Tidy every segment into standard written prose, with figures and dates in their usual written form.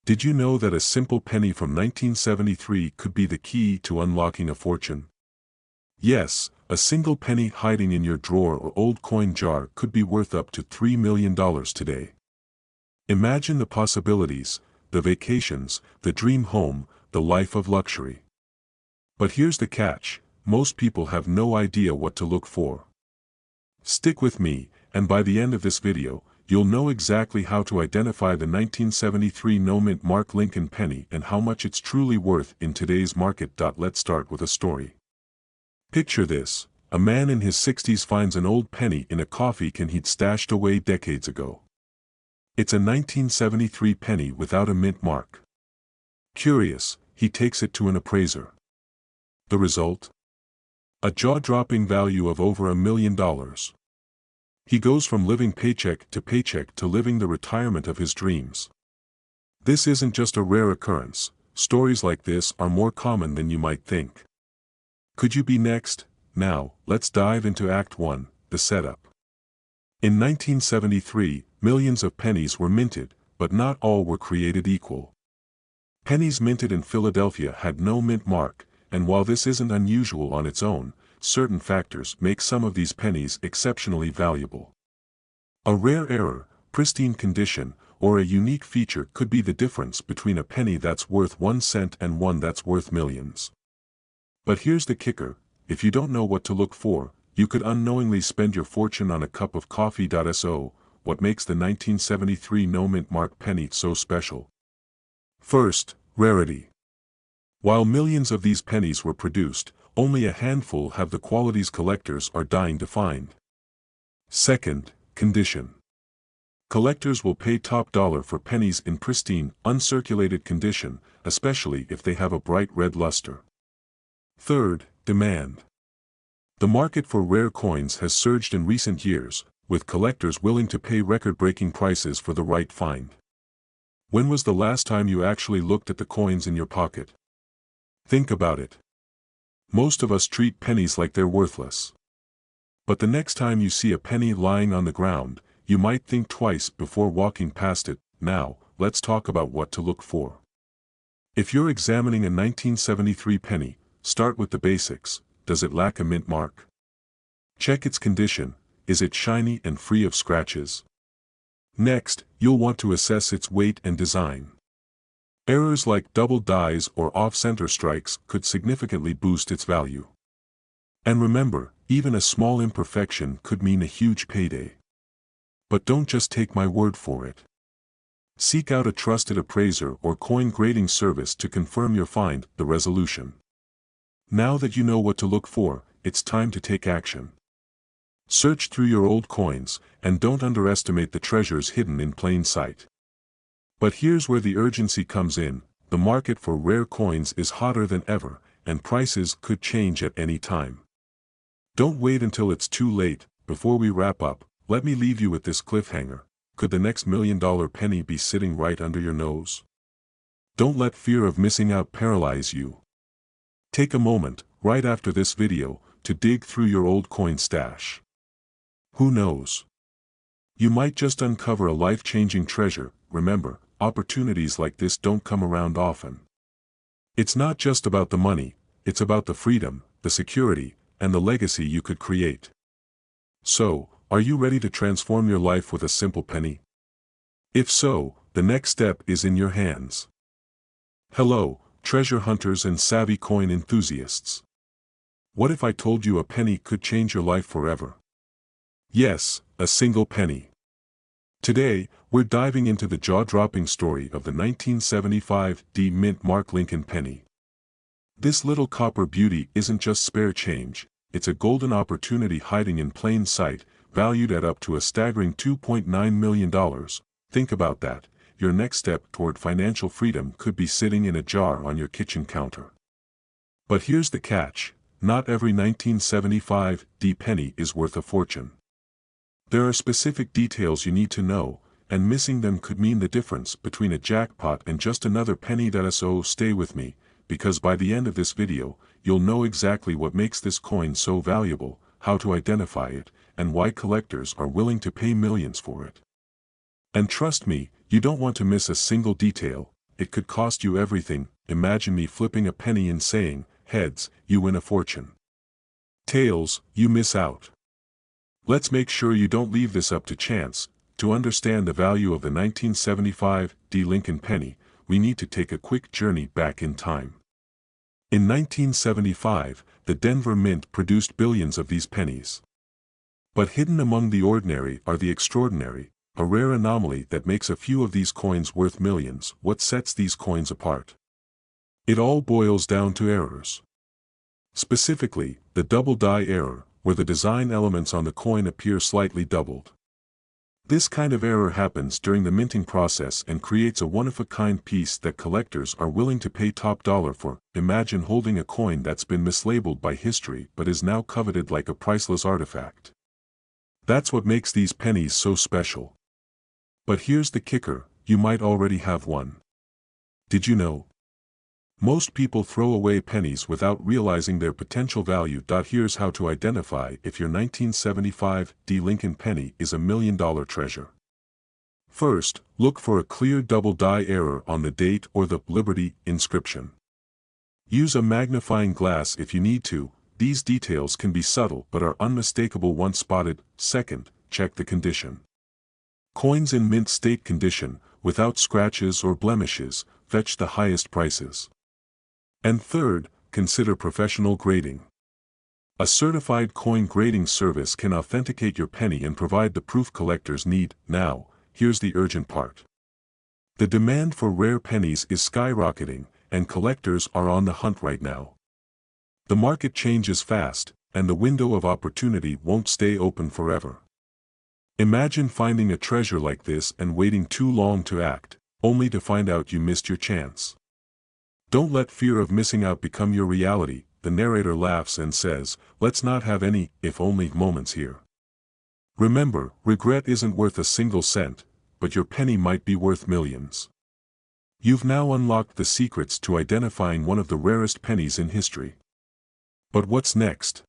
Did you know that a simple penny from 1973 could be the key to unlocking a fortune? Yes, a single penny hiding in your drawer or old coin jar could be worth up to $3 million today. Imagine the possibilities, the vacations, the dream home, the life of luxury. But here's the catch, most people have no idea what to look for. Stick with me, and by the end of this video, you'll know exactly how to identify the 1973 no-mint mark Lincoln penny and how much it's truly worth in today's market. Let's start with a story. Picture this, a man in his 60s finds an old penny in a coffee can he'd stashed away decades ago. It's a 1973 penny without a mint mark. Curious, he takes it to an appraiser. The result? A jaw-dropping value of over $1 million. He goes from living paycheck to living the retirement of his dreams. This isn't just a rare occurrence, stories like this are more common than you might think. Could you be next? Now, let's dive into Act 1, the setup. In 1973, millions of pennies were minted, but not all were created equal. Pennies minted in Philadelphia had no mint mark, and while this isn't unusual on its own, certain factors make some of these pennies exceptionally valuable. A rare error, pristine condition, or a unique feature could be the difference between a penny that's worth 1 cent and one that's worth millions. But here's the kicker, if you don't know what to look for, you could unknowingly spend your fortune on a cup of coffee. So, what makes the 1973 no-mint mark penny so special? First, rarity. While millions of these pennies were produced, only a handful have the qualities collectors are dying to find. Second, condition. Collectors will pay top dollar for pennies in pristine, uncirculated condition, especially if they have a bright red luster. Third, demand. The market for rare coins has surged in recent years, with collectors willing to pay record-breaking prices for the right find. When was the last time you actually looked at the coins in your pocket? Think about it. Most of us treat pennies like they're worthless. But the next time you see a penny lying on the ground, you might think twice before walking past it. Now, let's talk about what to look for. If you're examining a 1973 penny, start with the basics. Does it lack a mint mark? Check its condition. Is it shiny and free of scratches? Next, you'll want to assess its weight and design. Errors like double dies or off-center strikes could significantly boost its value. And remember, even a small imperfection could mean a huge payday. But don't just take my word for it. Seek out a trusted appraiser or coin grading service to confirm your find. The resolution. Now that you know what to look for, it's time to take action. Search through your old coins, and don't underestimate the treasures hidden in plain sight. But here's where the urgency comes in, the market for rare coins is hotter than ever, and prices could change at any time. Don't wait until it's too late. Before we wrap up, let me leave you with this cliffhanger. Could the next $1 million penny be sitting right under your nose? Don't let fear of missing out paralyze you. Take a moment, right after this video, to dig through your old coin stash. Who knows? You might just uncover a life-changing treasure. Remember, opportunities like this don't come around often. It's not just about the money, it's about the freedom, the security, and the legacy you could create. So, are you ready to transform your life with a simple penny? If so, the next step is in your hands. Hello, treasure hunters and savvy coin enthusiasts. What if I told you a penny could change your life forever? Yes, a single penny. Today, we're diving into the jaw-dropping story of the 1975 D mint mark Lincoln penny. This little copper beauty isn't just spare change, it's a golden opportunity hiding in plain sight, valued at up to a staggering $2.9 million. Think about that, your next step toward financial freedom could be sitting in a jar on your kitchen counter. But here's the catch, not every 1975 D penny is worth a fortune. There are specific details you need to know, and missing them could mean the difference between a jackpot and just another penny. So stay with me, because by the end of this video, you'll know exactly what makes this coin so valuable, how to identify it, and why collectors are willing to pay millions for it. And trust me, you don't want to miss a single detail. it could cost you everything. Imagine me flipping a penny and saying, heads, you win a fortune. Tails, you miss out. Let's make sure you don't leave this up to chance. To understand the value of the 1975 D Lincoln penny, we need to take a quick journey back in time. In 1975, the Denver Mint produced billions of these pennies. But hidden among the ordinary are the extraordinary, a rare anomaly that makes a few of these coins worth millions. What sets these coins apart? It all boils down to errors. Specifically, the double die error, where the design elements on the coin appear slightly doubled. This kind of error happens during the minting process and creates a one-of-a-kind piece that collectors are willing to pay top dollar for. Imagine holding a coin that's been mislabeled by history but is now coveted like a priceless artifact. That's what makes these pennies so special. But here's the kicker, you might already have one. Did you know? Most people throw away pennies without realizing their potential value. Here's how to identify if your 1975 D Lincoln penny is $1 million treasure. First, look for a clear double die error on the date or the Liberty inscription. Use a magnifying glass if you need to. These details can be subtle but are unmistakable once spotted. Second, check the condition. Coins in mint state condition, without scratches or blemishes, fetch the highest prices. And third, consider professional grading. A certified coin grading service can authenticate your penny and provide the proof collectors need. Now, here's the urgent part. The demand for rare pennies is skyrocketing, and collectors are on the hunt right now. The market changes fast, and the window of opportunity won't stay open forever. Imagine finding a treasure like this and waiting too long to act, only to find out you missed your chance. Don't let fear of missing out become your reality. The narrator laughs and says, let's not have any if only moments here. Remember, regret isn't worth a single cent, but your penny might be worth millions. You've now unlocked the secrets to identifying one of the rarest pennies in history. But what's next?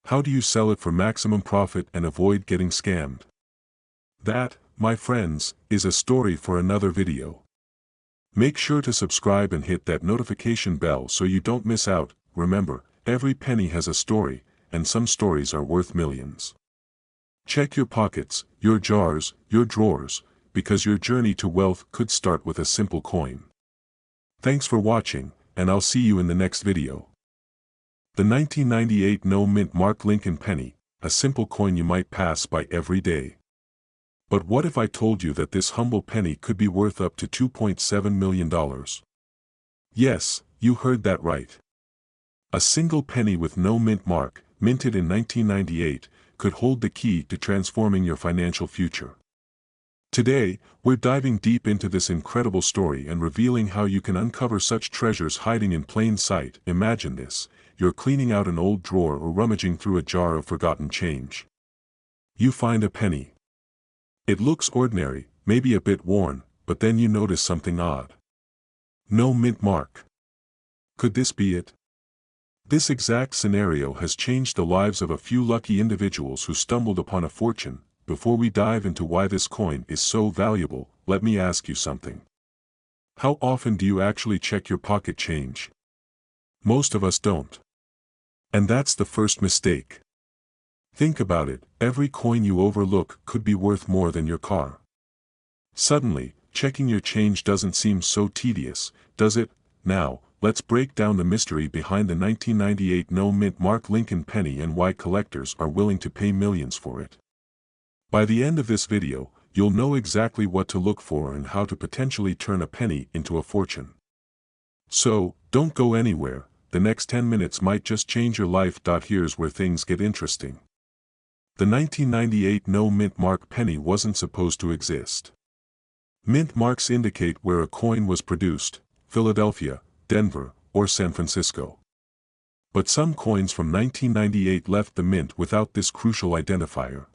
How do you sell it for maximum profit and avoid getting scammed? That, my friends, is a story for another video. Make sure to subscribe and hit that notification bell so you don't miss out. Remember, every penny has a story, and some stories are worth millions. Check your pockets, your jars, your drawers, because your journey to wealth could start with a simple coin. Thanks for watching, and I'll see you in the next video. The 1998 No Mint Mark Lincoln penny, a simple coin you might pass by every day. But what if I told you that this humble penny could be worth up to $2.7 million? Yes, you heard that right. A single penny with no mint mark, minted in 1998, could hold the key to transforming your financial future. Today, we're diving deep into this incredible story and revealing how you can uncover such treasures hiding in plain sight. Imagine this, you're cleaning out an old drawer or rummaging through a jar of forgotten change. You find a penny. It looks ordinary, maybe a bit worn, but then you notice something odd. No mint mark. Could this be it? This exact scenario has changed the lives of a few lucky individuals who stumbled upon a fortune. Before we dive into why this coin is so valuable, let me ask you something. How often do you actually check your pocket change? Most of us don't. And that's the first mistake. Think about it, every coin you overlook could be worth more than your car. Suddenly, checking your change doesn't seem so tedious, does it? Now, let's break down the mystery behind the 1998 No Mint Mark Lincoln penny and why collectors are willing to pay millions for it. By the end of this video, you'll know exactly what to look for and how to potentially turn a penny into a fortune. So, don't go anywhere, the next 10 minutes might just change your life. Here's where things get interesting. The 1998 No Mint Mark penny wasn't supposed to exist. Mint marks indicate where a coin was produced, Philadelphia, Denver, or San Francisco. But some coins from 1998 left the mint without this crucial identifier.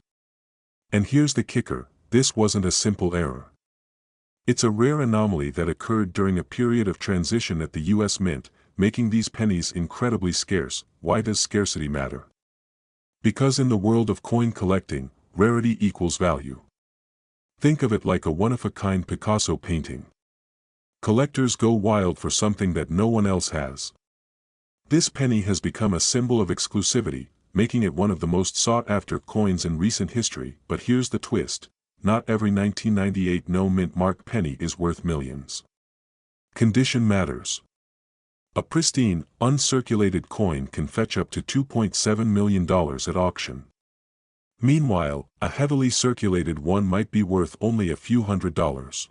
And here's the kicker, this wasn't a simple error. It's a rare anomaly that occurred during a period of transition at the US Mint, making these pennies incredibly scarce. Why does scarcity matter? Because in the world of coin collecting, rarity equals value. Think of it like a one-of-a-kind Picasso painting. Collectors go wild for something that no one else has. This penny has become a symbol of exclusivity, making it one of the most sought-after coins in recent history. But here's the twist: not every 1998 no-mint mark penny is worth millions. Condition matters. A pristine, uncirculated coin can fetch up to $2.7 million at auction. Meanwhile, a heavily circulated one might be worth only a few $100s.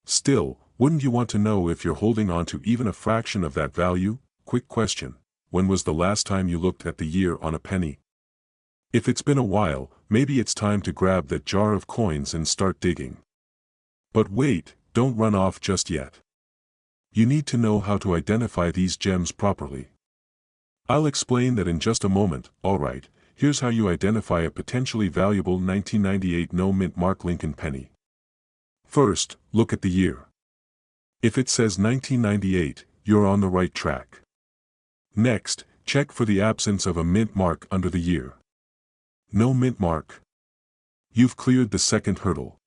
Still, wouldn't you want to know if you're holding on to even a fraction of that value? Quick question: when was the last time you looked at the year on a penny? If it's been a while, maybe it's time to grab that jar of coins and start digging. But wait, don't run off just yet. You need to know how to identify these gems properly. I'll explain that in just a moment. Alright, here's how you identify a potentially valuable 1998 no-mint mark Lincoln penny. First, look at the year. If it says 1998, you're on the right track. Next, check for the absence of a mint mark under the year. No mint mark? You've cleared the second hurdle.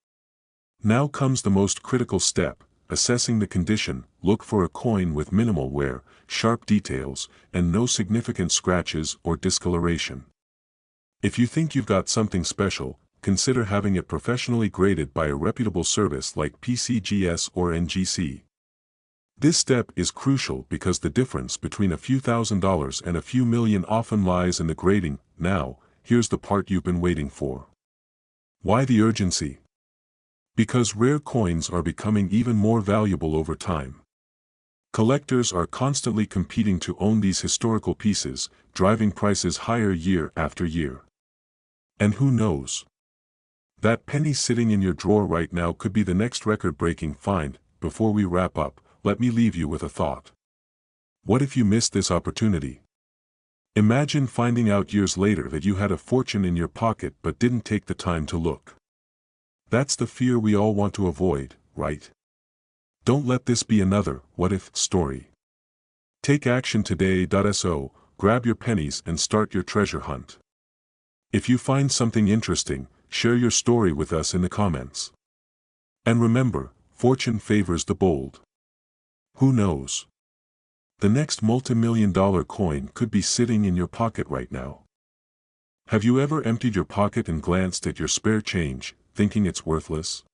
Now comes the most critical step: assessing the condition. Look for a coin with minimal wear, sharp details, and no significant scratches or discoloration. If you think you've got something special, consider having it professionally graded by a reputable service like PCGS or NGC. This step is crucial because the difference between a few $1,000s and a few million often lies in the grading. Now, here's the part you've been waiting for. Why the urgency? Because rare coins are becoming even more valuable over time. Collectors are constantly competing to own these historical pieces, driving prices higher year after year. And who knows? That penny sitting in your drawer right now could be the next record-breaking find. Before we wrap up, let me leave you with a thought. What if you missed this opportunity? Imagine finding out years later that you had a fortune in your pocket but didn't take the time to look. That's the fear we all want to avoid, right? Don't let this be another what-if story. Take action today. So, grab your pennies and start your treasure hunt. If you find something interesting, share your story with us in the comments. And remember, fortune favors the bold. Who knows? The next multi-million-dollar coin could be sitting in your pocket right now. Have you ever emptied your pocket and glanced at your spare change, thinking it's worthless?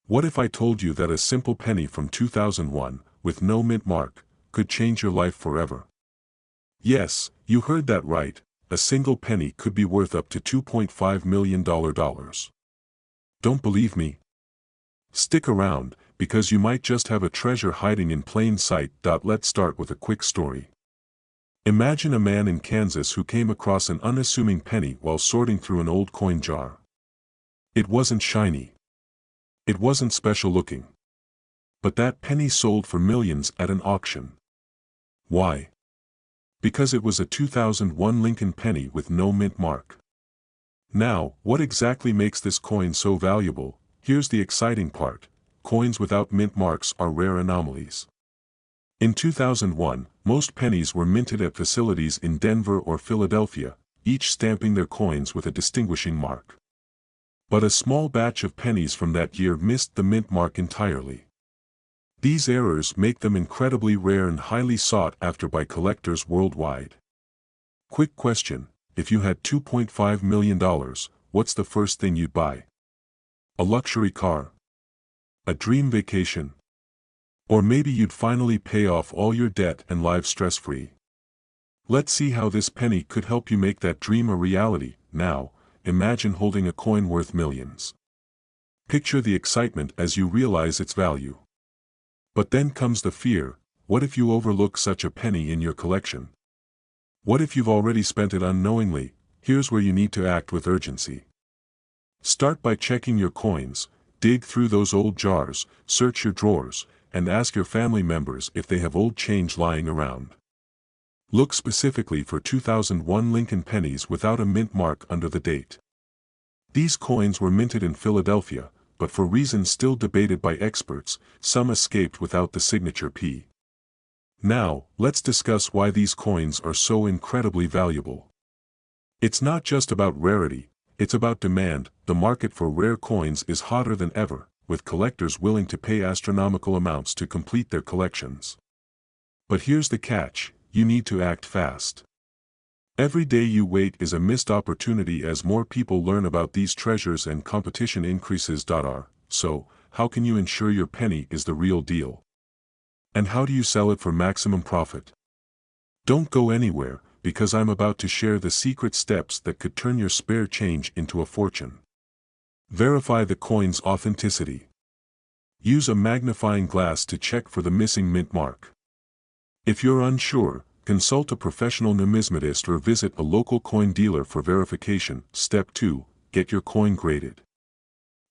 What if I told you that a simple penny from 2001, with no mint mark, could change your life forever? Yes, you heard that right, a single penny could be worth up to $2.5 million. Don't believe me? Stick around, because you might just have a treasure hiding in plain sight. Let's start with a quick story. Imagine a man in Kansas who came across an unassuming penny while sorting through an old coin jar. It wasn't shiny. It wasn't special looking. But that penny sold for millions at an auction. Why? Because it was a 2001 Lincoln penny with no mint mark. Now, what exactly makes this coin so valuable? Here's the exciting part: coins without mint marks are rare anomalies. In 2001, most pennies were minted at facilities in Denver or Philadelphia, each stamping their coins with a distinguishing mark. But a small batch of pennies from that year missed the mint mark entirely. These errors make them incredibly rare and highly sought after by collectors worldwide. Quick question: if you had $2.5 million, what's the first thing you'd buy? A luxury car? A dream vacation? Or maybe you'd finally pay off all your debt and live stress-free? Let's see how this penny could help you make that dream a reality. Now, imagine holding a coin worth millions. Picture the excitement as you realize its value. But then comes the fear: what if you overlook such a penny in your collection? What if you've already spent it unknowingly? Here's where you need to act with urgency. Start by checking your coins, dig through those old jars, search your drawers, and ask your family members if they have old change lying around. Look specifically for 2001 Lincoln pennies without a mint mark under the date. These coins were minted in Philadelphia, but for reasons still debated by experts, some escaped without the signature P. Now, let's discuss why these coins are so incredibly valuable. It's not just about rarity, it's about demand. The market for rare coins is hotter than ever, with collectors willing to pay astronomical amounts to complete their collections. But here's the catch: you need to act fast. Every day you wait is a missed opportunity as more people learn about these treasures and competition increases. So, how can you ensure your penny is the real deal? And how do you sell it for maximum profit? Don't go anywhere, because I'm about to share the secret steps that could turn your spare change into a fortune. Verify the coin's authenticity. Use a magnifying glass to check for the missing mint mark. If you're unsure, consult a professional numismatist or visit a local coin dealer for verification. Step 2. Get your coin graded.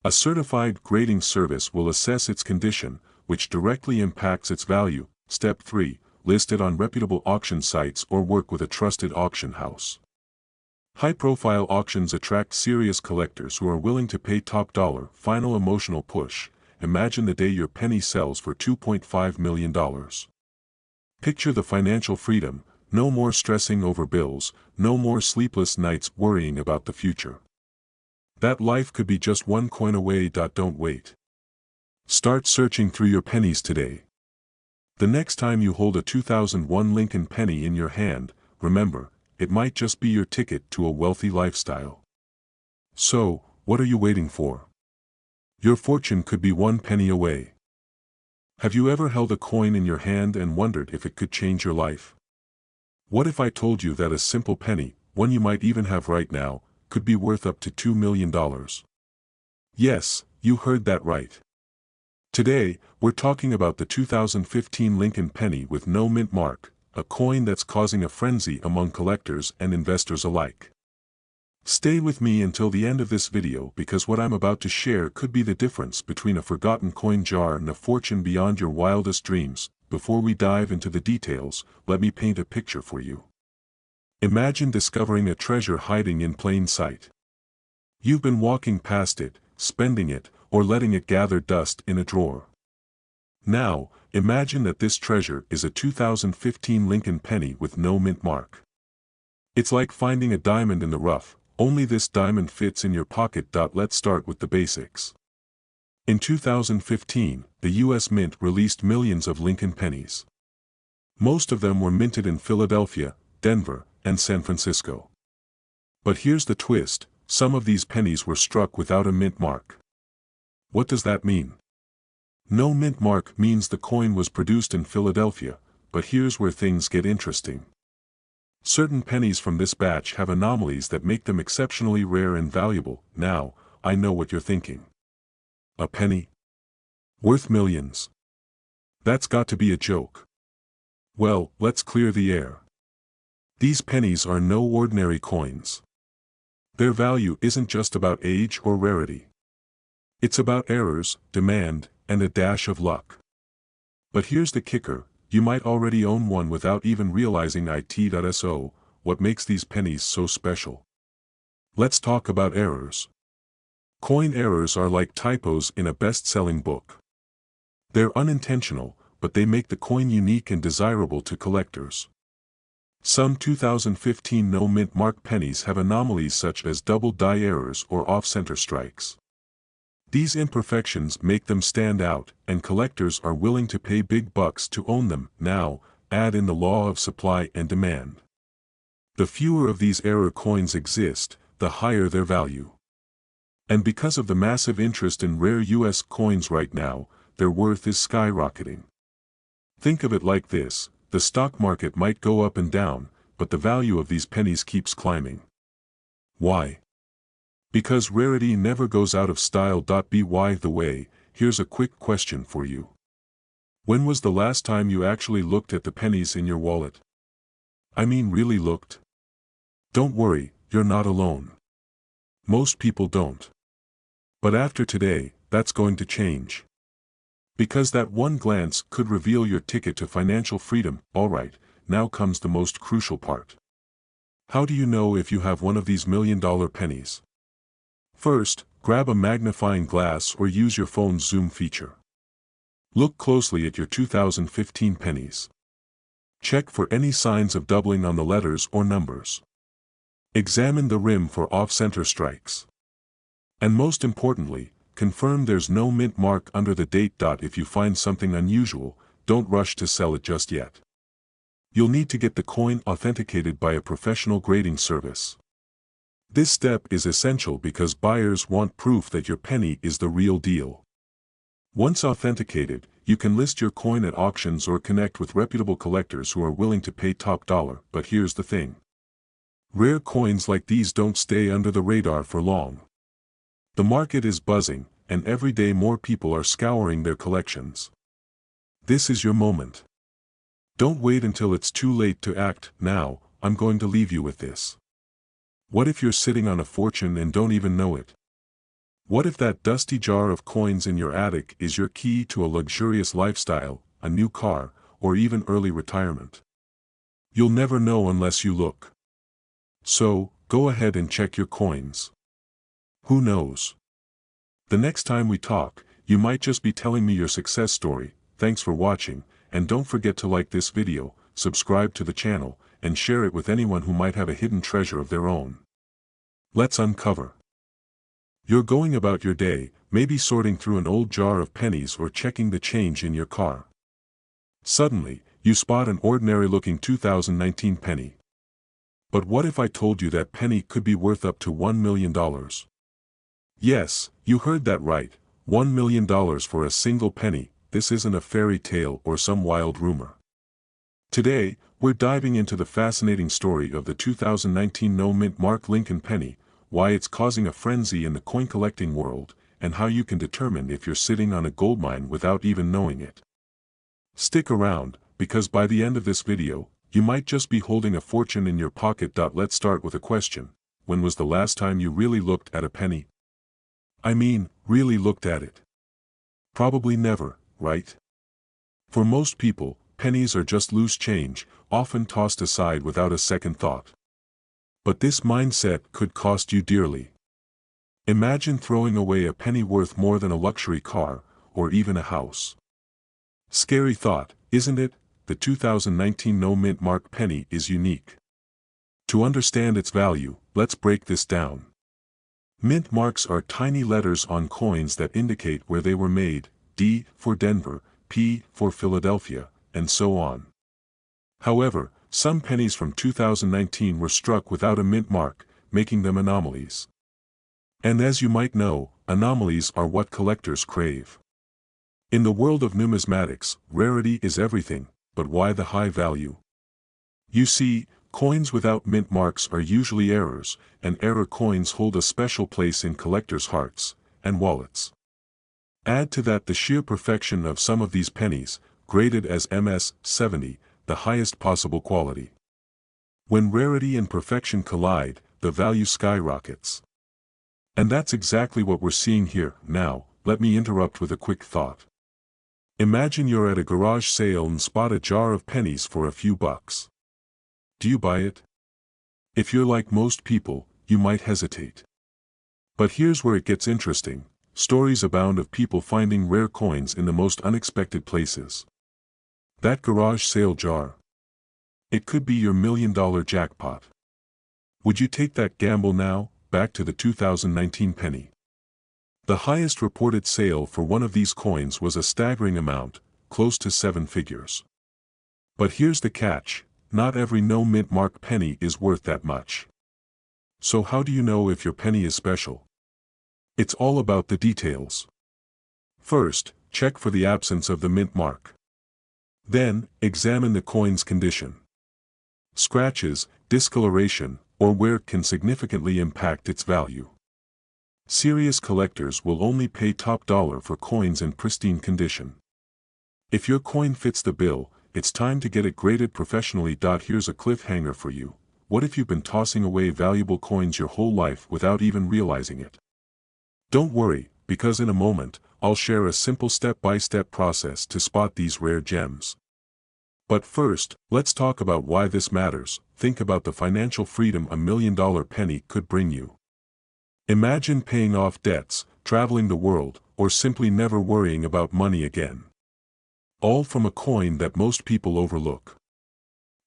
A certified grading service will assess its condition, which directly impacts its value. Step 3. List it on reputable auction sites or work with a trusted auction house. High-profile auctions attract serious collectors who are willing to pay top dollar. Final emotional push. Imagine the day your penny sells for $2.5 million. Picture the financial freedom: no more stressing over bills, no more sleepless nights worrying about the future. That life could be just one coin away. Don't wait. Start searching through your pennies today. The next time you hold a 2001 Lincoln penny in your hand, remember, it might just be your ticket to a wealthy lifestyle. So, what are you waiting for? Your fortune could be one penny away. Have you ever held a coin in your hand and wondered if it could change your life? What if I told you that a simple penny, one you might even have right now, could be worth up to $2 million? Yes, you heard that right. Today, we're talking about the 2015 Lincoln penny with no mint mark, a coin that's causing a frenzy among collectors and investors alike. Stay with me until the end of this video, because what I'm about to share could be the difference between a forgotten coin jar and a fortune beyond your wildest dreams. Before we dive into the details, let me paint a picture for you. Imagine discovering a treasure hiding in plain sight. You've been walking past it, spending it, or letting it gather dust in a drawer. Now, imagine that this treasure is a 2015 Lincoln penny with no mint mark. It's like finding a diamond in the rough, only this diamond fits in your pocket. Let's start with the basics. In 2015, the U.S. Mint released millions of Lincoln pennies. Most of them were minted in Philadelphia, Denver, and San Francisco. But here's the twist: some of these pennies were struck without a mint mark. What does that mean? No mint mark means the coin was produced in Philadelphia, but here's where things get interesting. Certain pennies from this batch have anomalies that make them exceptionally rare and valuable. Now, I know what you're thinking. A penny? Worth millions? That's got to be a joke. Well, let's clear the air. These pennies are no ordinary coins. Their value isn't just about age or rarity. It's about errors, demand, and a dash of luck. But here's the kicker: you might already own one without even realizing it. So, what makes these pennies so special? Let's talk about errors. Coin errors are like typos in a best-selling book. They're unintentional, but they make the coin unique and desirable to collectors. Some 2015 no-mint mark pennies have anomalies such as double die errors or off-center strikes. These imperfections make them stand out, and collectors are willing to pay big bucks to own them. Now, add in the law of supply and demand. The fewer of these error coins exist, the higher their value. And because of the massive interest in rare U.S. coins right now, their worth is skyrocketing. Think of it like this: the stock market might go up and down, but the value of these pennies keeps climbing. Why? Because rarity never goes out of style. By the way, here's a quick question for you. When was the last time you actually looked at the pennies in your wallet? I mean, really looked? Don't worry, you're not alone. Most people don't. But after today, that's going to change. Because that one glance could reveal your ticket to financial freedom. Alright, now comes the most crucial part. How do you know if you have one of these million-dollar pennies? First, grab a magnifying glass or use your phone's zoom feature. Look closely at your 2015 pennies. Check for any signs of doubling on the letters or numbers. Examine the rim for off-center strikes. And most importantly, confirm there's no mint mark under the date. If you find something unusual, don't rush to sell it just yet. You'll need to get the coin authenticated by a professional grading service. This step is essential because buyers want proof that your penny is the real deal. Once authenticated, you can list your coin at auctions or connect with reputable collectors who are willing to pay top dollar. But here's the thing. Rare coins like these don't stay under the radar for long. The market is buzzing, and every day more people are scouring their collections. This is your moment. Don't wait until it's too late to act. Now, I'm going to leave you with this. What if you're sitting on a fortune and don't even know it? What if that dusty jar of coins in your attic is your key to a luxurious lifestyle, a new car, or even early retirement? You'll never know unless you look. So, go ahead and check your coins. Who knows? The next time we talk, you might just be telling me your success story. Thanks for watching, and don't forget to like this video, subscribe to the channel, and share it with anyone who might have a hidden treasure of their own. Let's uncover. You're going about your day, maybe sorting through an old jar of pennies or checking the change in your car. Suddenly, you spot an ordinary-looking 2019 penny. But what if I told you that penny could be worth up to $1 million? Yes, you heard that right, $1 million for a single penny. This isn't a fairy tale or some wild rumor. Today, we're diving into the fascinating story of the 2019 no-mint mark Lincoln penny, why it's causing a frenzy in the coin-collecting world, and how you can determine if you're sitting on a goldmine without even knowing it. Stick around, because by the end of this video, you might just be holding a fortune in your pocket. Let's start with a question. When was the last time you really looked at a penny? I mean, really looked at it. Probably never, right? For most people, pennies are just loose change, often tossed aside without a second thought. But this mindset could cost you dearly. Imagine throwing away a penny worth more than a luxury car, or even a house. Scary thought, isn't it? The 2019 no-mint mark penny is unique. To understand its value, let's break this down. Mint marks are tiny letters on coins that indicate where they were made, D for Denver, P for Philadelphia, and so on. However, some pennies from 2019 were struck without a mint mark, making them anomalies. And as you might know, anomalies are what collectors crave. In the world of numismatics, rarity is everything, but why the high value? You see, coins without mint marks are usually errors, and error coins hold a special place in collectors' hearts and wallets. Add to that the sheer perfection of some of these pennies, graded as MS 70, the highest possible quality. When rarity and perfection collide, the value skyrockets. And that's exactly what we're seeing here. Now, let me interrupt with a quick thought. Imagine you're at a garage sale and spot a jar of pennies for a few bucks. Do you buy it? If you're like most people, you might hesitate. But here's where it gets interesting. Stories abound of people finding rare coins in the most unexpected places. That garage sale jar. It could be your $1 million jackpot. Would you take that gamble now? Back to the 2019 penny. The highest reported sale for one of these coins was a staggering amount, close to 7 figures. But here's the catch, not every no-mint mark penny is worth that much. So how do you know if your penny is special? It's all about the details. First, check for the absence of the mint mark. Then, examine the coin's condition. Scratches, discoloration, or wear can significantly impact its value. Serious collectors will only pay top dollar for coins in pristine condition. If your coin fits the bill, it's time to get it graded professionally. Here's a cliffhanger for you. What if you've been tossing away valuable coins your whole life without even realizing it? Don't worry, because in a moment, I'll share a simple step-by-step process to spot these rare gems. But first, let's talk about why this matters. Think about the financial freedom a $1 million penny could bring you. Imagine paying off debts, traveling the world, or simply never worrying about money again. All from a coin that most people overlook.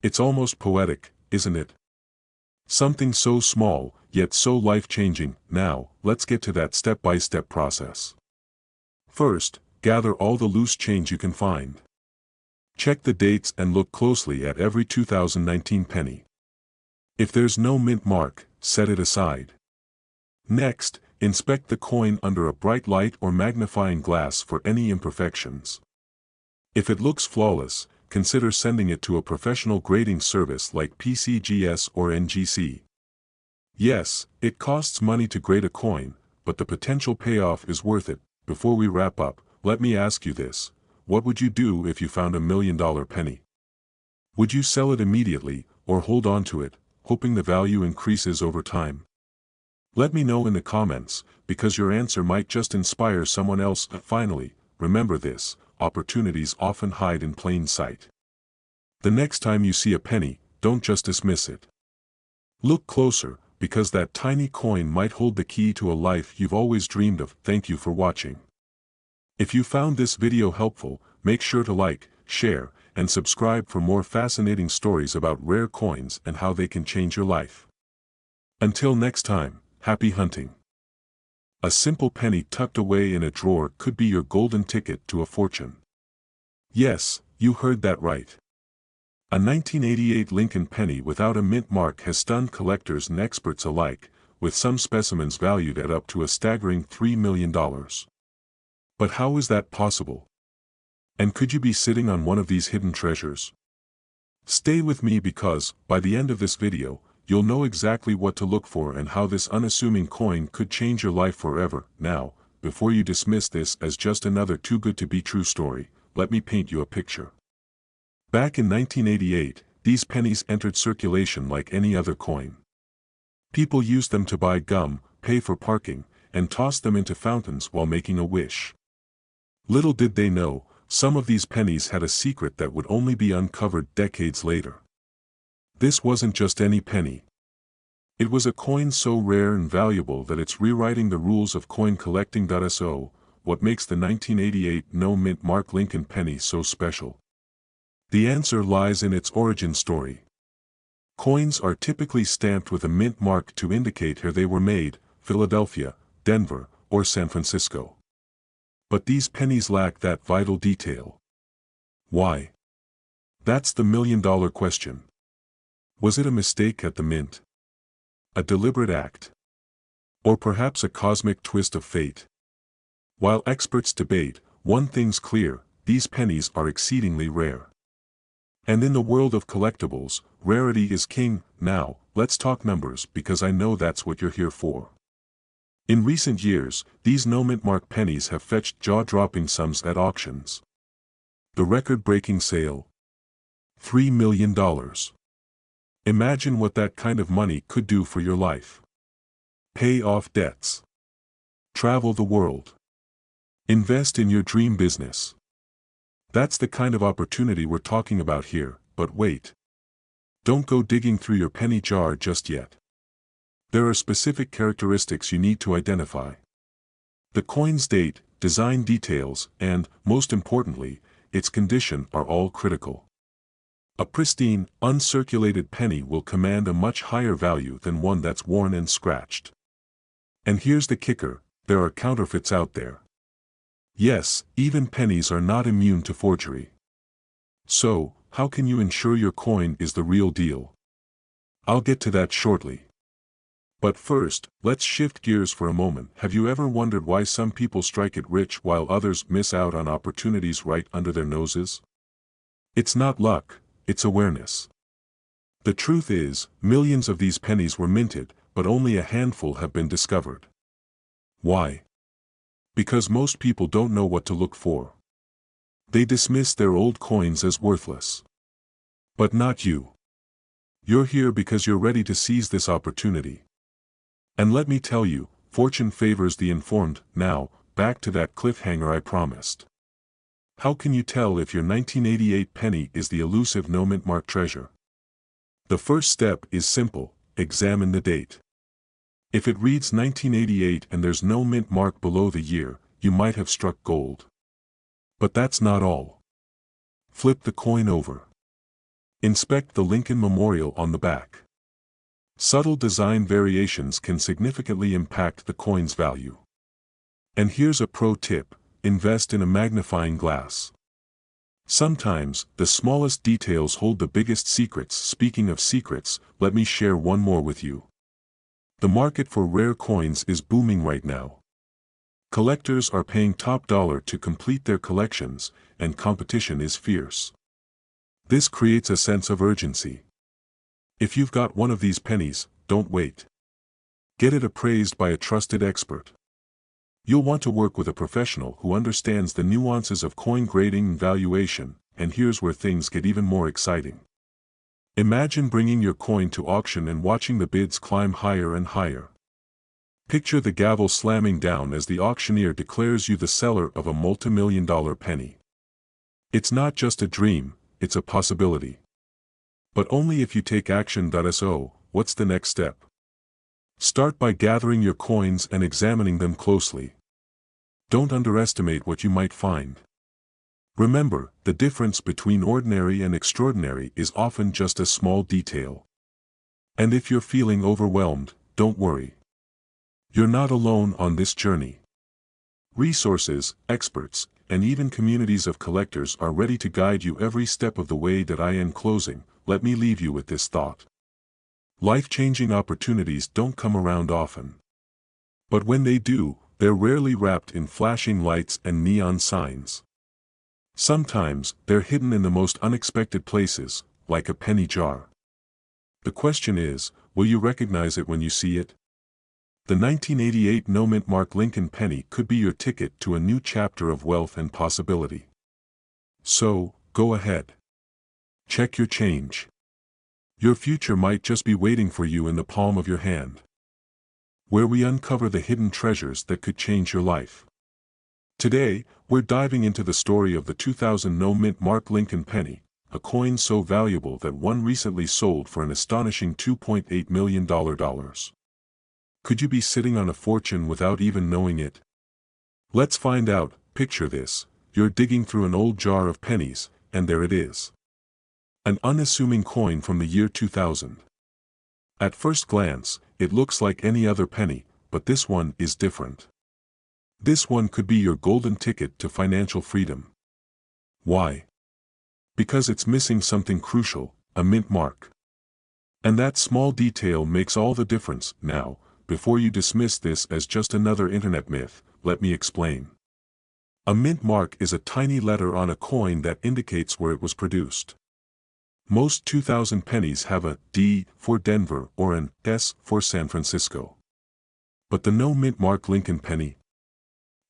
It's almost poetic, isn't it? Something so small, yet so life-changing. Now, let's get to that step-by-step process. First, gather all the loose change you can find. Check the dates and look closely at every 2019 penny. If there's no mint mark, set it aside. Next, inspect the coin under a bright light or magnifying glass for any imperfections. If it looks flawless, consider sending it to a professional grading service like PCGS or NGC. Yes, it costs money to grade a coin, but the potential payoff is worth it. Before we wrap up, let me ask you this: what would you do if you found $1 million penny? Would you sell it immediately, or hold on to it, hoping the value increases over time? Let me know in the comments, because your answer might just inspire someone else. Finally, remember this: opportunities often hide in plain sight. The next time you see a penny, don't just dismiss it. Look closer, because that tiny coin might hold the key to a life you've always dreamed of. Thank you for watching. If you found this video helpful, make sure to like, share, and subscribe for more fascinating stories about rare coins and how they can change your life. Until next time, happy hunting. A simple penny tucked away in a drawer could be your golden ticket to a fortune. Yes, you heard that right. A 1988 Lincoln penny without a mint mark has stunned collectors and experts alike, with some specimens valued at up to a staggering $3 million. But how is that possible? And could you be sitting on one of these hidden treasures? Stay with me, because, by the end of this video, you'll know exactly what to look for and how this unassuming coin could change your life forever. Now, before you dismiss this as just another too-good-to-be-true story, let me paint you a picture. Back in 1988, these pennies entered circulation like any other coin. People used them to buy gum, pay for parking, and toss them into fountains while making a wish. Little did they know, some of these pennies had a secret that would only be uncovered decades later. This wasn't just any penny. It was a coin so rare and valuable that it's rewriting the rules of coin collecting. So, what makes the 1988 no-mint mark Lincoln penny so special? The answer lies in its origin story. Coins are typically stamped with a mint mark to indicate where they were made: Philadelphia, Denver, or San Francisco. But these pennies lack that vital detail. Why? That's the million-dollar question. Was it a mistake at the mint? A deliberate act? Or perhaps a cosmic twist of fate? While experts debate, one thing's clear: these pennies are exceedingly rare. And in the world of collectibles, rarity is king. Now, let's talk numbers, because I know that's what you're here for. In recent years, these no-mint mark pennies have fetched jaw-dropping sums at auctions. The record-breaking sale: $3 million. Imagine what that kind of money could do for your life. Pay off debts. Travel the world. Invest in your dream business. That's the kind of opportunity we're talking about here. But wait. Don't go digging through your penny jar just yet. There are specific characteristics you need to identify. The coin's date, design details, and, most importantly, its condition are all critical. A pristine, uncirculated penny will command a much higher value than one that's worn and scratched. And here's the kicker: there are counterfeits out there. Yes, even pennies are not immune to forgery. So, how can you ensure your coin is the real deal? I'll get to that shortly. But first, let's shift gears for a moment. Have you ever wondered why some people strike it rich while others miss out on opportunities right under their noses? It's not luck, it's awareness. The truth is, millions of these pennies were minted, but only a handful have been discovered. Why? Because most people don't know what to look for. They dismiss their old coins as worthless. But not you. You're here because you're ready to seize this opportunity. And let me tell you, fortune favors the informed. Now, back to that cliffhanger I promised. How can you tell if your 1988 penny is the elusive no-mint mark treasure? The first step is simple: examine the date. If it reads 1988 and there's no mint mark below the year, you might have struck gold. But that's not all. Flip the coin over. Inspect the Lincoln Memorial on the back. Subtle design variations can significantly impact the coin's value. And here's a pro tip: invest in a magnifying glass. Sometimes, the smallest details hold the biggest secrets. Speaking of secrets, let me share one more with you. The market for rare coins is booming right now. Collectors are paying top dollar to complete their collections, and competition is fierce. This creates a sense of urgency. If you've got one of these pennies, don't wait. Get it appraised by a trusted expert. You'll want to work with a professional who understands the nuances of coin grading and valuation, and here's where things get even more exciting. Imagine bringing your coin to auction and watching the bids climb higher and higher. Picture the gavel slamming down as the auctioneer declares you the seller of a multi-million-dollar penny. It's not just a dream, it's a possibility. But only if you take action. So, what's the next step? Start by gathering your coins and examining them closely. Don't underestimate what you might find. Remember, the difference between ordinary and extraordinary is often just a small detail. And if you're feeling overwhelmed, don't worry. You're not alone on this journey. Resources, experts, and even communities of collectors are ready to guide you every step of the way. In closing, let me leave you with this thought. Life-changing opportunities don't come around often. But when they do, they're rarely wrapped in flashing lights and neon signs. Sometimes, they're hidden in the most unexpected places, like a penny jar. The question is, will you recognize it when you see it? The 1988 no-mint Mark Lincoln penny could be your ticket to a new chapter of wealth and possibility. So, go ahead. Check your change. Your future might just be waiting for you in the palm of your hand. Where we uncover the hidden treasures that could change your life. Today, we're diving into the story of the 2000 no-mint Mark Lincoln penny, a coin so valuable that one recently sold for an astonishing $2.8 million. Could you be sitting on a fortune without even knowing it? Let's find out. Picture this: you're digging through an old jar of pennies, and there it is. An unassuming coin from the year 2000. At first glance, it looks like any other penny, but this one is different. This one could be your golden ticket to financial freedom. Why? Because it's missing something crucial, a mint mark. And that small detail makes all the difference. Now, before you dismiss this as just another internet myth, let me explain. A mint mark is a tiny letter on a coin that indicates where it was produced. Most 2000 pennies have a D for Denver or an S for San Francisco. But the no-mint Mark Lincoln penny?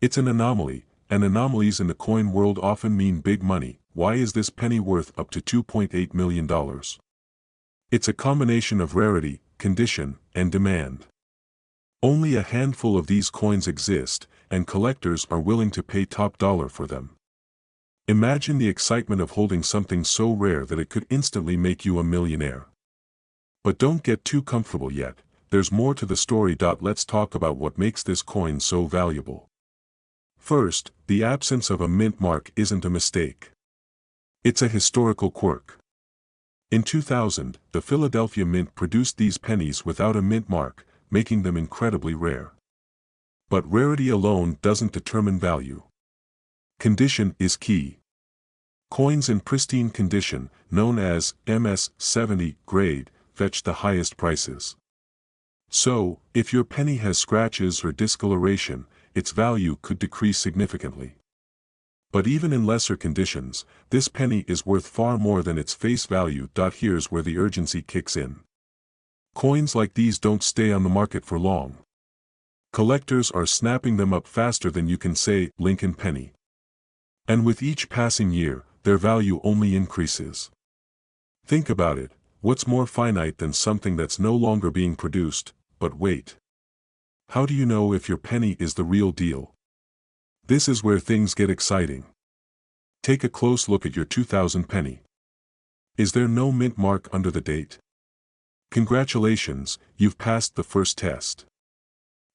It's an anomaly, and anomalies in the coin world often mean big money. Why is this penny worth up to $2.8 million? It's a combination of rarity, condition, and demand. Only a handful of these coins exist, and collectors are willing to pay top dollar for them. Imagine the excitement of holding something so rare that it could instantly make you a millionaire. But don't get too comfortable yet, there's more to the story. Let's talk about what makes this coin so valuable. First, the absence of a mint mark isn't a mistake. It's a historical quirk. In 2000, the Philadelphia Mint produced these pennies without a mint mark, making them incredibly rare. But rarity alone doesn't determine value. Condition is key. Coins in pristine condition, known as MS-70 grade, fetch the highest prices. So, if your penny has scratches or discoloration, its value could decrease significantly. But even in lesser conditions, this penny is worth far more than its face value. Here's where the urgency kicks in. Coins like these don't stay on the market for long. Collectors are snapping them up faster than you can say Lincoln penny. And with each passing year, their value only increases. Think about it, what's more finite than something that's no longer being produced? But wait. How do you know if your penny is the real deal? This is where things get exciting. Take a close look at your 2000 penny. Is there no mint mark under the date? Congratulations, you've passed the first test.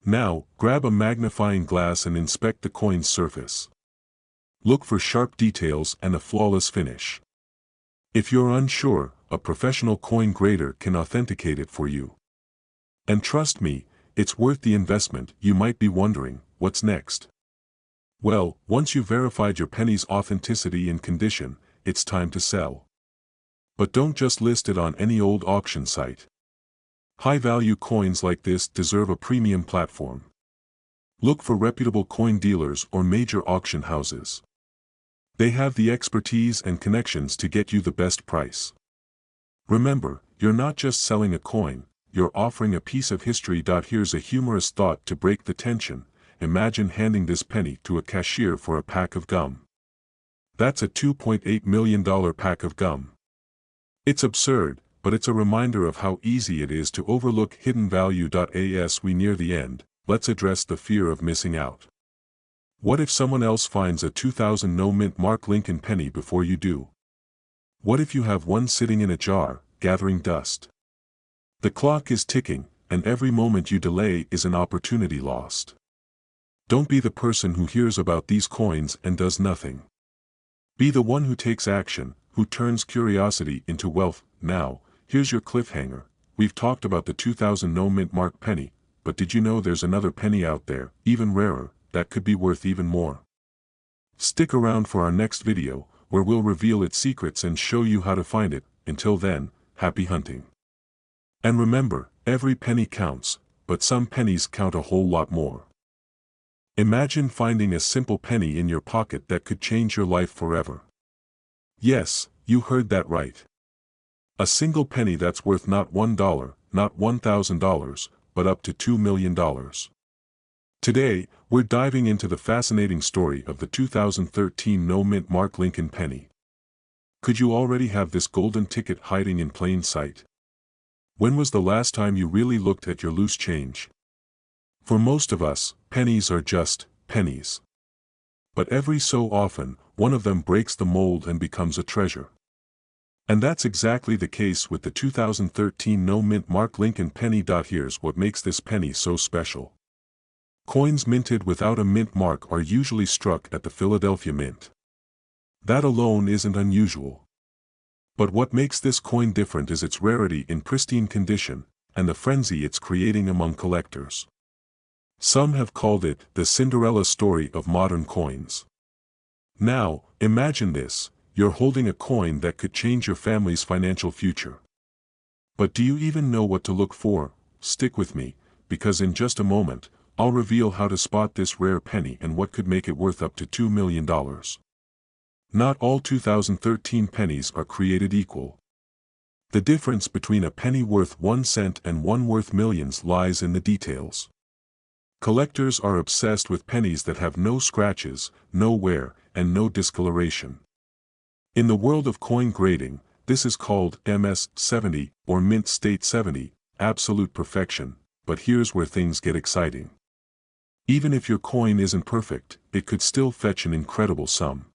Now, grab a magnifying glass and inspect the coin's surface. Look for sharp details and a flawless finish. If you're unsure, a professional coin grader can authenticate it for you. And trust me, it's worth the investment. You might be wondering, what's next? Well, once you've verified your penny's authenticity and condition, it's time to sell. But don't just list it on any old auction site. High-value coins like this deserve a premium platform. Look for reputable coin dealers or major auction houses. They have the expertise and connections to get you the best price. Remember, you're not just selling a coin, you're offering a piece of history. Here's a humorous thought to break the tension. Imagine handing this penny to a cashier for a pack of gum. That's a $2.8 million pack of gum. It's absurd, but it's a reminder of how easy it is to overlook hidden value. As we near the end, let's address the fear of missing out. What if someone else finds a 2000 no-mint Mark Lincoln penny before you do? What if you have one sitting in a jar, gathering dust? The clock is ticking, and every moment you delay is an opportunity lost. Don't be the person who hears about these coins and does nothing. Be the one who takes action, who turns curiosity into wealth. Now, here's your cliffhanger. We've talked about the 2000 no-mint Mark penny, but did you know there's another penny out there, even rarer, that could be worth even more? Stick around for our next video, where we'll reveal its secrets and show you how to find it. Until then, happy hunting. And remember, every penny counts, but some pennies count a whole lot more. Imagine finding a simple penny in your pocket that could change your life forever. Yes, you heard that right. A single penny that's worth not $1, not $1,000, but up to $2 million. Today, we're diving into the fascinating story of the 2013 no-mint Mark Lincoln penny. Could you already have this golden ticket hiding in plain sight? When was the last time you really looked at your loose change? For most of us, pennies are just pennies. But every so often, one of them breaks the mold and becomes a treasure. And that's exactly the case with the 2013 no-mint Mark Lincoln penny. Here's what makes this penny so special. Coins minted without a mint mark are usually struck at the Philadelphia Mint. That alone isn't unusual. But what makes this coin different is its rarity in pristine condition, and the frenzy it's creating among collectors. Some have called it the Cinderella story of modern coins. Now, imagine this, you're holding a coin that could change your family's financial future. But do you even know what to look for? Stick with me, because in just a moment, I'll reveal how to spot this rare penny and what could make it worth up to $2 million. Not all 2013 pennies are created equal. The difference between a penny worth 1 cent and one worth millions lies in the details. Collectors are obsessed with pennies that have no scratches, no wear, and no discoloration. In the world of coin grading, this is called MS-70, or Mint State 70, absolute perfection. But here's where things get exciting. Even if your coin isn't perfect, it could still fetch an incredible sum.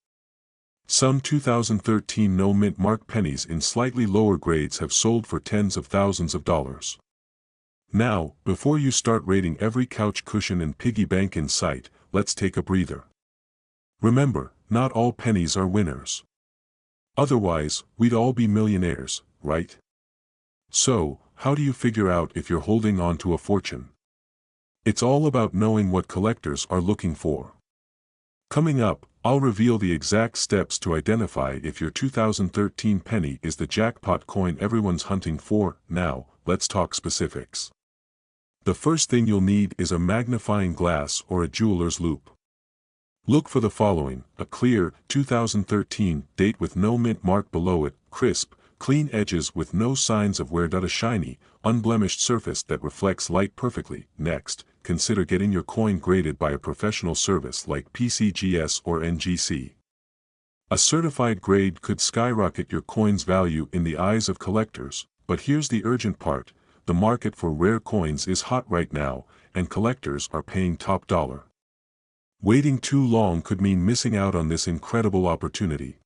Some 2013 no-mint Mark pennies in slightly lower grades have sold for tens of thousands of dollars. Now, before you start rating every couch cushion and piggy bank in sight, let's take a breather. Remember, not all pennies are winners. Otherwise, we'd all be millionaires, right? So, how do you figure out if you're holding on to a fortune? It's all about knowing what collectors are looking for. Coming up, I'll reveal the exact steps to identify if your 2013 penny is the jackpot coin everyone's hunting for. Now, let's talk specifics. The first thing you'll need is a magnifying glass or a jeweler's loupe. Look for the following: a clear, 2013 date with no mint mark below it, crisp, clean edges with no signs of wear. A shiny, unblemished surface that reflects light perfectly. Next, consider getting your coin graded by a professional service like PCGS or NGC. A certified grade could skyrocket your coin's value in the eyes of collectors, but here's the urgent part: the market for rare coins is hot right now, and collectors are paying top dollar. Waiting too long could mean missing out on this incredible opportunity.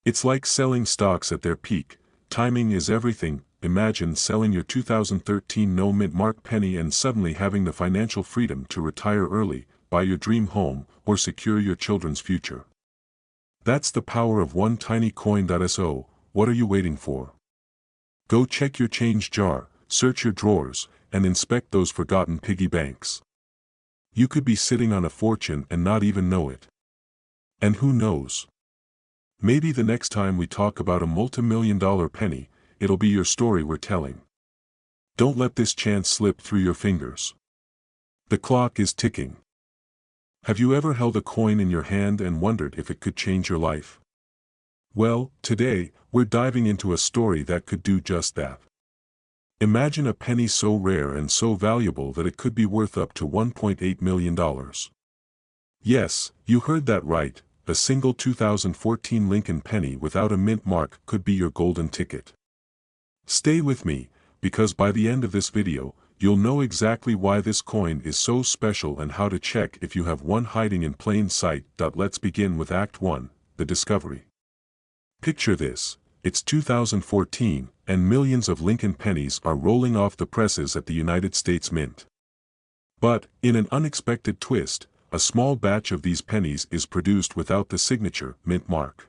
It's like selling stocks at their peak. Timing is everything. Imagine selling your 2013 no-mint Mark penny and suddenly having the financial freedom to retire early, buy your dream home, or secure your children's future. That's the power of one tiny coin. So, what are you waiting for? Go check your change jar, search your drawers, and inspect those forgotten piggy banks. You could be sitting on a fortune and not even know it. And who knows? Maybe the next time we talk about a multi-million-dollar penny, it'll be your story we're telling. Don't let this chance slip through your fingers. The clock is ticking. Have you ever held a coin in your hand and wondered if it could change your life? Well, today, we're diving into a story that could do just that. Imagine a penny so rare and so valuable that it could be worth up to $1.8 million. Yes, you heard that right, a single 2014 Lincoln penny without a mint mark could be your golden ticket. Stay with me, because by the end of this video, you'll know exactly why this coin is so special and how to check if you have one hiding in plain sight. Let's begin with Act 1, the discovery. Picture this, it's 2014, and millions of Lincoln pennies are rolling off the presses at the United States Mint. But, in an unexpected twist, a small batch of these pennies is produced without the signature mint mark.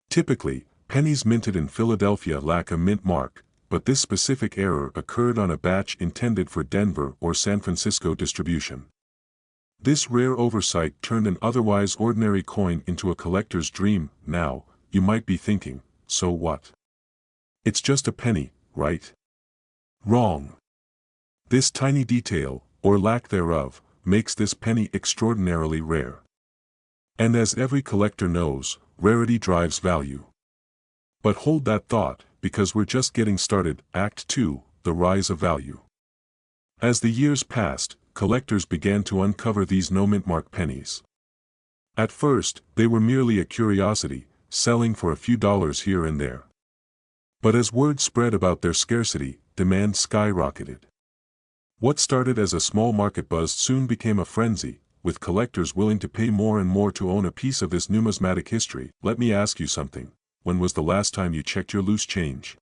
Typically, pennies minted in Philadelphia lack a mint mark, but this specific error occurred on a batch intended for Denver or San Francisco distribution. This rare oversight turned an otherwise ordinary coin into a collector's dream. Now, you might be thinking, so what? It's just a penny, right? Wrong. This tiny detail, or lack thereof, makes this penny extraordinarily rare. And as every collector knows, rarity drives value. But hold that thought, because we're just getting started. Act 2, the rise of value. As the years passed, collectors began to uncover these no-mint mark pennies. At first, they were merely a curiosity, selling for a few dollars here and there. But as word spread about their scarcity, demand skyrocketed. What started as a small market buzz soon became a frenzy, with collectors willing to pay more and more to own a piece of this numismatic history. Let me ask you something. When was the last time you checked your loose change?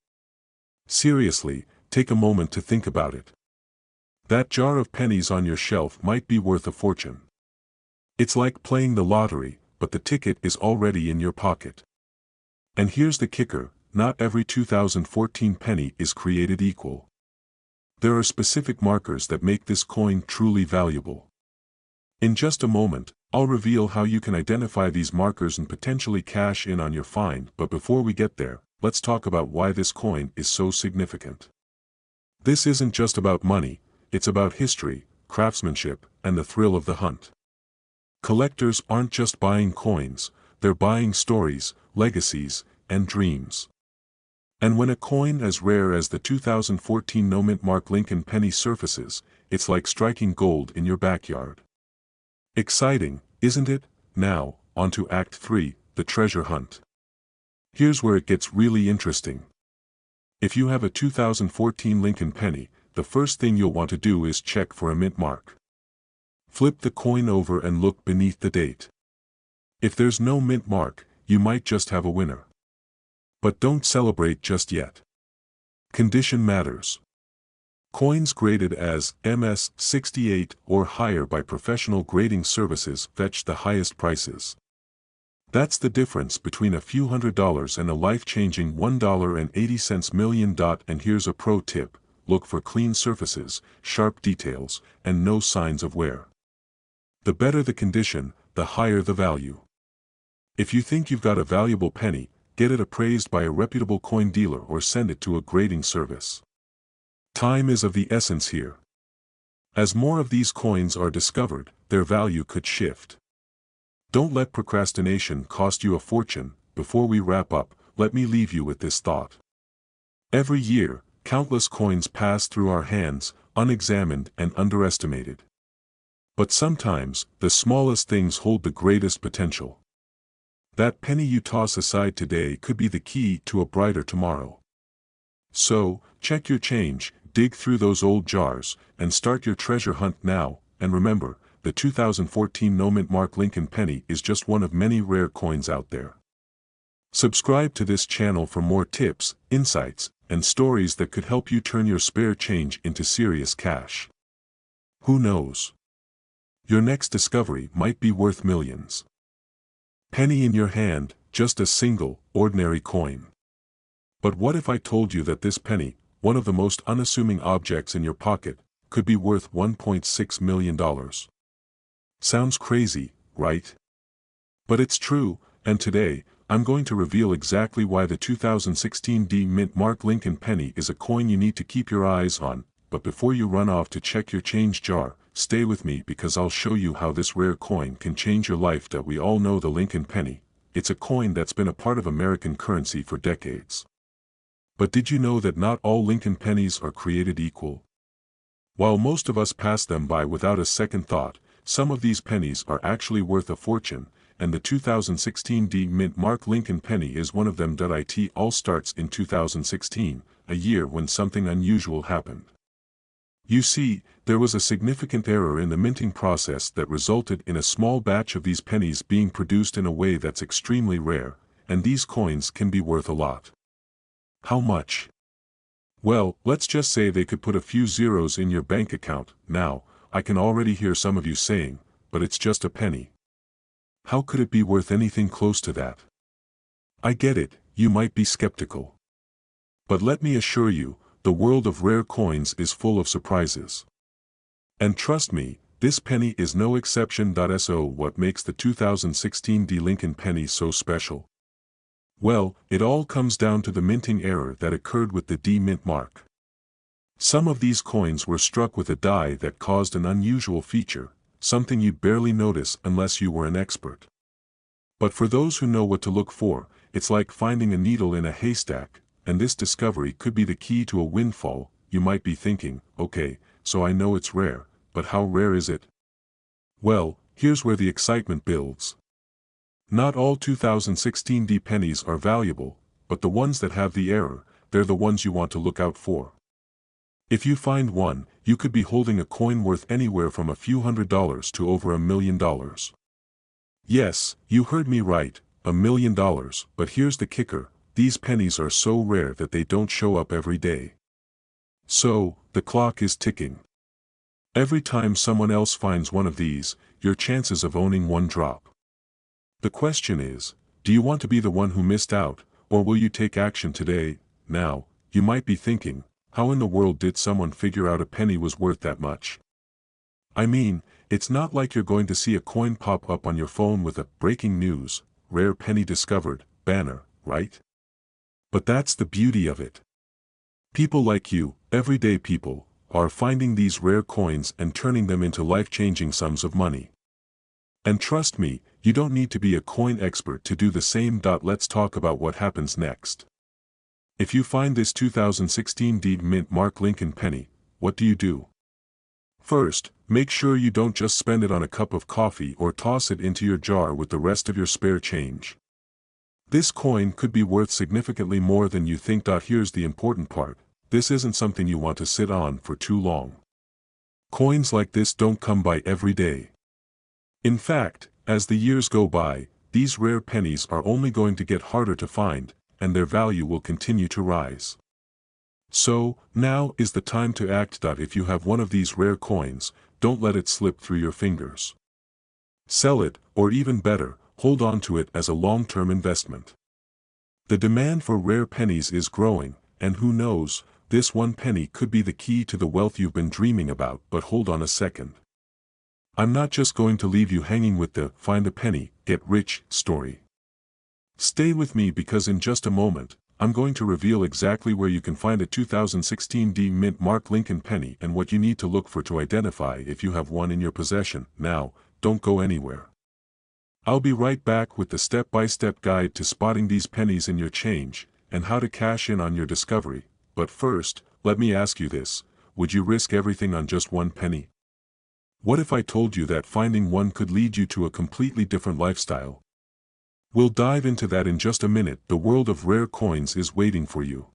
Seriously, take a moment to think about it. That jar of pennies on your shelf might be worth a fortune. It's like playing the lottery, but the ticket is already in your pocket. And here's the kicker, not every 2014 penny is created equal. There are specific markers that make this coin truly valuable. In just a moment, I'll reveal how you can identify these markers and potentially cash in on your find. But before we get there, let's talk about why this coin is so significant. This isn't just about money, it's about history, craftsmanship, and the thrill of the hunt. Collectors aren't just buying coins, they're buying stories, legacies, and dreams. And when a coin as rare as the 2014 no-mint mark Lincoln penny surfaces, it's like striking gold in your backyard. Exciting, isn't it? Now, on to Act 3, the treasure hunt. Here's where it gets really interesting. If you have a 2014 Lincoln penny, the first thing you'll want to do is check for a mint mark. Flip the coin over and look beneath the date. If there's no mint mark, you might just have a winner. But don't celebrate just yet. Condition matters. Coins graded as MS-68 or higher by professional grading services fetch the highest prices. That's the difference between a few $100s and a life-changing $1.80 million. And here's a pro tip, look for clean surfaces, sharp details, and no signs of wear. The better the condition, the higher the value. If you think you've got a valuable penny, get it appraised by a reputable coin dealer or send it to a grading service. Time is of the essence here. As more of these coins are discovered, their value could shift. Don't let procrastination cost you a fortune. Before we wrap up, let me leave you with this thought. Every year, countless coins pass through our hands, unexamined and underestimated. But sometimes, the smallest things hold the greatest potential. That penny you toss aside today could be the key to a brighter tomorrow. So, check your change, dig through those old jars, and start your treasure hunt now. And remember, the 2014 no-mint mark Lincoln penny is just one of many rare coins out there. Subscribe to this channel for more tips, insights, and stories that could help you turn your spare change into serious cash. Who knows? Your next discovery might be worth millions. Penny in your hand, just a single, ordinary coin. But what if I told you that this penny, one of the most unassuming objects in your pocket, could be worth $1.6 million? Sounds crazy, right? But it's true, and today, I'm going to reveal exactly why the 2016 D Mint Mark Lincoln penny is a coin you need to keep your eyes on. But before you run off to check your change jar, stay with me because I'll show you how this rare coin can change your life. That we all know the Lincoln penny. It's a coin that's been a part of American currency for decades. But did you know that not all Lincoln pennies are created equal? While most of us pass them by without a second thought, some of these pennies are actually worth a fortune, and the 2016 D Mint Mark Lincoln penny is one of them. It all starts in 2016, a year when something unusual happened. You see, there was a significant error in the minting process that resulted in a small batch of these pennies being produced in a way that's extremely rare, and these coins can be worth a lot. How much? Well, let's just say they could put a few zeros in your bank account. Now, I can already hear some of you saying, but it's just a penny. How could it be worth anything close to that? I get it, you might be skeptical. But let me assure you, the world of rare coins is full of surprises. And trust me, this penny is no exception. So what makes the 2016 D Lincoln penny so special? Well, it all comes down to the minting error that occurred with the D Mint mark. Some of these coins were struck with a die that caused an unusual feature, something you'd barely notice unless you were an expert. But for those who know what to look for, it's like finding a needle in a haystack, and this discovery could be the key to a windfall. You might be thinking, okay, so I know it's rare, but how rare is it? Well, here's where the excitement builds. Not all 2016 D pennies are valuable, but the ones that have the error, they're the ones you want to look out for. If you find one, you could be holding a coin worth anywhere from a few $100s to over $1 million. Yes, you heard me right, $1 million, but here's the kicker, these pennies are so rare that they don't show up every day. So, the clock is ticking. Every time someone else finds one of these, your chances of owning one drop. The question is, do you want to be the one who missed out, or will you take action today? Now, you might be thinking, how in the world did someone figure out a penny was worth that much? I mean, it's not like you're going to see a coin pop up on your phone with a "breaking news, rare penny discovered" banner, right? But that's the beauty of it. People like you, everyday people, are finding these rare coins and turning them into life-changing sums of money. And trust me, you don't need to be a coin expert to do the same. Let's talk about what happens next. If you find this 2016 D Mint Mark Lincoln penny, what do you do? First, make sure you don't just spend it on a cup of coffee or toss it into your jar with the rest of your spare change. This coin could be worth significantly more than you think. Here's the important part, this isn't something you want to sit on for too long. Coins like this don't come by every day. In fact, as the years go by, these rare pennies are only going to get harder to find, and their value will continue to rise. So, now is the time to act. If you have one of these rare coins, don't let it slip through your fingers. Sell it, or even better, hold on to it as a long-term investment. The demand for rare pennies is growing, and who knows, this one penny could be the key to the wealth you've been dreaming about. But hold on a second. I'm not just going to leave you hanging with the "find a penny, get rich" story. Stay with me because in just a moment, I'm going to reveal exactly where you can find a 2016 D Mint Mark Lincoln penny and what you need to look for to identify if you have one in your possession. Now, don't go anywhere. I'll be right back with the step-by-step guide to spotting these pennies in your change, and how to cash in on your discovery. But first, let me ask you this, would you risk everything on just one penny? What if I told you that finding one could lead you to a completely different lifestyle? We'll dive into that in just a minute. The world of rare coins is waiting for you.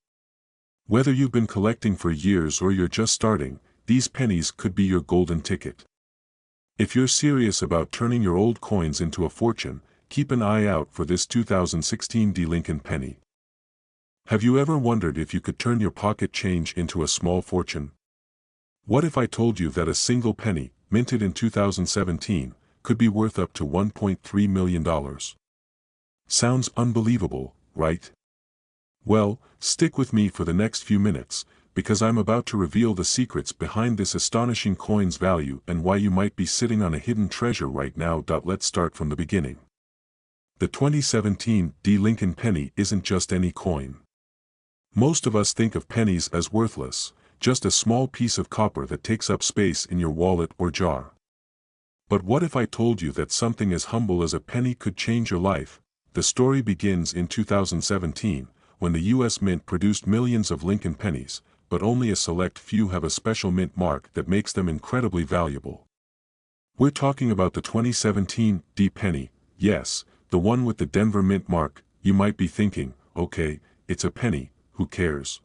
Whether you've been collecting for years or you're just starting, these pennies could be your golden ticket. If you're serious about turning your old coins into a fortune, keep an eye out for this 2016 D Lincoln penny. Have you ever wondered if you could turn your pocket change into a small fortune? What if I told you that a single penny, minted in 2017, could be worth up to $1.3 million? Sounds unbelievable, right? Well, stick with me for the next few minutes, because I'm about to reveal the secrets behind this astonishing coin's value and why you might be sitting on a hidden treasure right now. Let's start from the beginning. The 2017 D Lincoln penny isn't just any coin. Most of us think of pennies as worthless, just a small piece of copper that takes up space in your wallet or jar. But what if I told you that something as humble as a penny could change your life? The story begins in 2017, when the U.S. Mint produced millions of Lincoln pennies, but only a select few have a special mint mark that makes them incredibly valuable. We're talking about the 2017 D penny, yes, the one with the Denver Mint mark. You might be thinking, okay, it's a penny, who cares?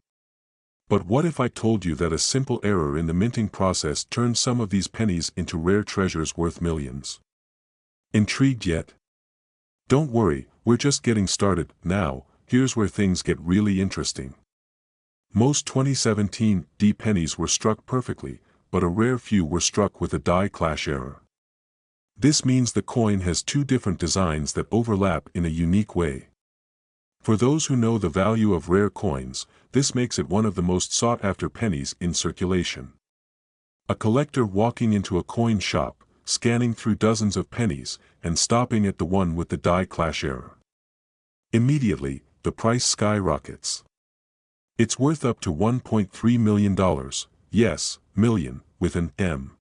But what if I told you that a simple error in the minting process turned some of these pennies into rare treasures worth millions? Intrigued yet? Don't worry, we're just getting started. Now, here's where things get really interesting. Most 2017 D pennies were struck perfectly, but a rare few were struck with a die clash error. This means the coin has two different designs that overlap in a unique way. For those who know the value of rare coins, this makes it one of the most sought-after pennies in circulation. A collector walking into a coin shop, scanning through dozens of pennies, and stopping at the one with the die clash error. Immediately, the price skyrockets. It's worth up to $1.3 million, yes, million, with an M.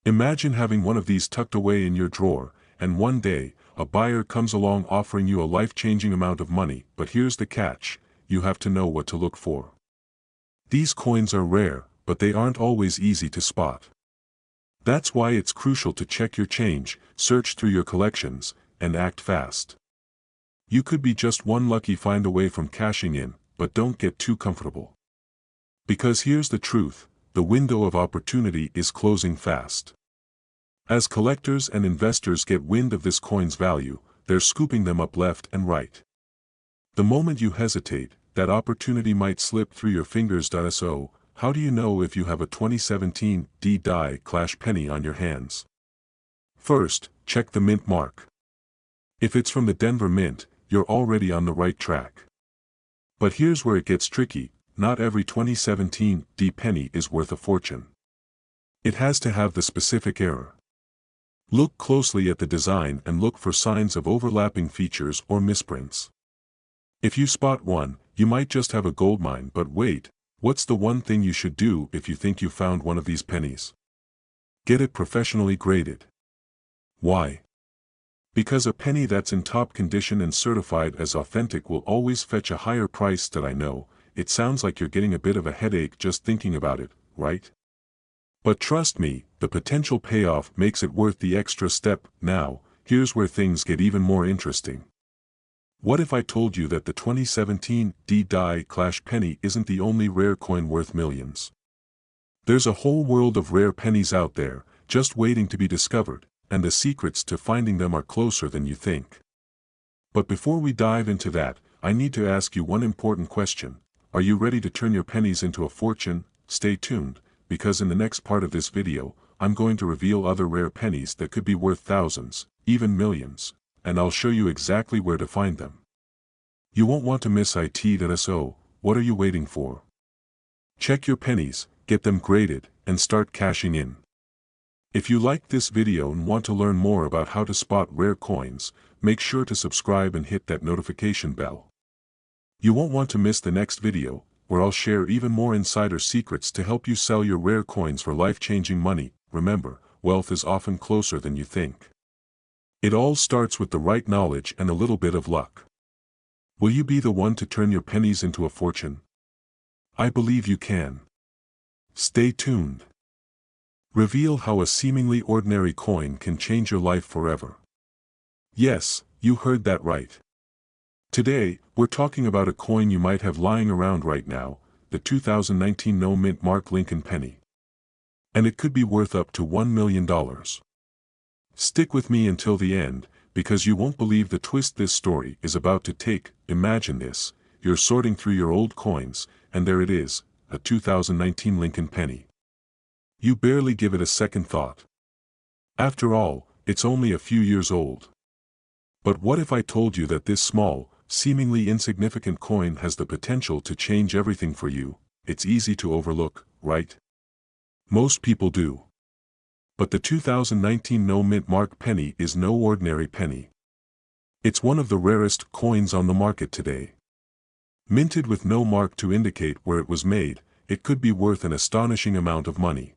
Imagine having one of these tucked away in your drawer, and one day, a buyer comes along offering you a life-changing amount of money. But here's the catch, you have to know what to look for. These coins are rare, but they aren't always easy to spot. That's why it's crucial to check your change, search through your collections, and act fast. You could be just one lucky find away from cashing in, but don't get too comfortable. Because here's the truth, the window of opportunity is closing fast. As collectors and investors get wind of this coin's value, they're scooping them up left and right. The moment you hesitate, that opportunity might slip through your fingers. So, how do you know if you have a 2017 D die clash penny on your hands? First, check the mint mark. If it's from the Denver Mint, you're already on the right track. But here's where it gets tricky, not every 2017 D penny is worth a fortune. It has to have the specific error. Look closely at the design and look for signs of overlapping features or misprints. If you spot one, you might just have a goldmine. But wait, what's the one thing you should do if you think you found one of these pennies? Get it professionally graded. Why? Because a penny that's in top condition and certified as authentic will always fetch a higher price. I know, it sounds like you're getting a bit of a headache just thinking about it, right? But trust me, the potential payoff makes it worth the extra step. Now, here's where things get even more interesting. What if I told you that the 2017 D die clash penny isn't the only rare coin worth millions? There's a whole world of rare pennies out there, just waiting to be discovered, and the secrets to finding them are closer than you think. But before we dive into that, I need to ask you one important question. Are you ready to turn your pennies into a fortune? Stay tuned, because in the next part of this video, I'm going to reveal other rare pennies that could be worth thousands, even millions, and I'll show you exactly where to find them. You won't want to miss it. So, what are you waiting for? Check your pennies, get them graded, and start cashing in. If you liked this video and want to learn more about how to spot rare coins, make sure to subscribe and hit that notification bell. You won't want to miss the next video, where I'll share even more insider secrets to help you sell your rare coins for life-changing money. Remember, wealth is often closer than you think. It all starts with the right knowledge and a little bit of luck. Will you be the one to turn your pennies into a fortune? I believe you can. Stay tuned. Reveal how a seemingly ordinary coin can change your life forever. Yes, you heard that right. Today, we're talking about a coin you might have lying around right now, the 2019 No Mint Mark Lincoln penny. And it could be worth up to $1 million. Stick with me until the end, because you won't believe the twist this story is about to take. Imagine this, you're sorting through your old coins, and there it is, a 2019 Lincoln penny. You barely give it a second thought. After all, it's only a few years old. But what if I told you that this small, seemingly insignificant coin has the potential to change everything for you? it's easy to overlook, right? Most people do. But the 2019 no mint mark penny is no ordinary penny. It's one of the rarest coins on the market today. Minted with no mark to indicate where it was made, it could be worth an astonishing amount of money.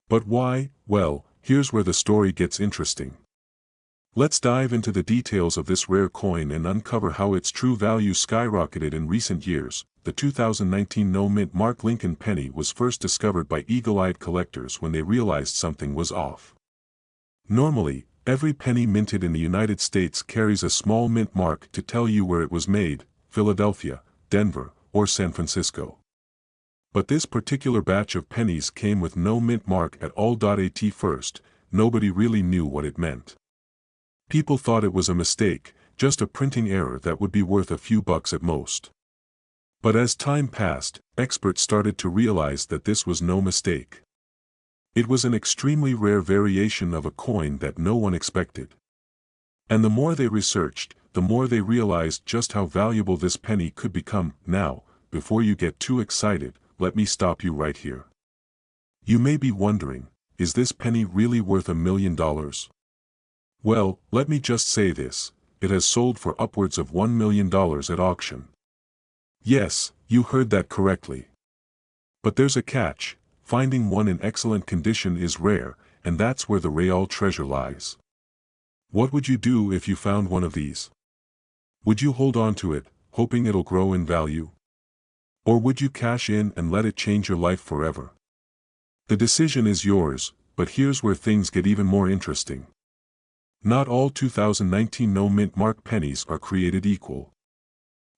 But why? Well, here's where the story gets interesting. Let's dive into the details of this rare coin and uncover how its true value skyrocketed in recent years. The 2019 no mint mark Lincoln penny was first discovered by eagle-eyed collectors when they realized something was off. Normally, every penny minted in the United States carries a small mint mark to tell you where it was made: Philadelphia, Denver, or San Francisco. But this particular batch of pennies came with no mint mark at all. At first, nobody really knew what it meant. People thought it was a mistake, just a printing error that would be worth a few bucks at most. But as time passed, experts started to realize that this was no mistake. It was an extremely rare variation of a coin that no one expected. And the more they researched, the more they realized just how valuable this penny could become. Now, before you get too excited, let me stop you right here. You may be wondering, is this penny really worth $1 million? Well, let me just say this: it has sold for upwards of $1 million at auction. Yes, you heard that correctly. But there's a catch: finding one in excellent condition is rare, and that's where the real treasure lies. What would you do if you found one of these? Would you hold on to it, hoping it'll grow in value? Or would you cash in and let it change your life forever? The decision is yours, but here's where things get even more interesting. Not all 2019 no mint mark pennies are created equal.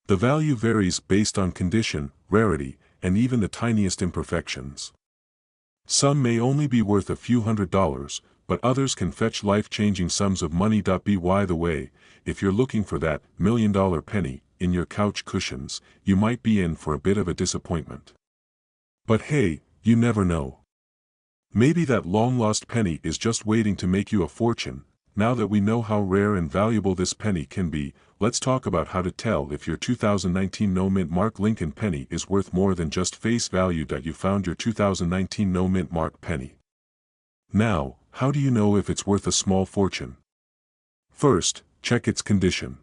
The value varies based on condition, rarity, and even the tiniest imperfections. Some may only be worth a few $100s, but others can fetch life-changing sums of money. By the way, if you're looking for that $1 million penny in your couch cushions, you might be in for a bit of a disappointment. But hey, you never know. Maybe that long-lost penny is just waiting to make you a fortune. Now that we know how rare and valuable this penny can be, let's talk about how to tell if your 2019 no mint mark Lincoln penny is worth more than just face value. You found your 2019 no mint mark penny. Now, how do you know if it's worth a small fortune? First, check its condition.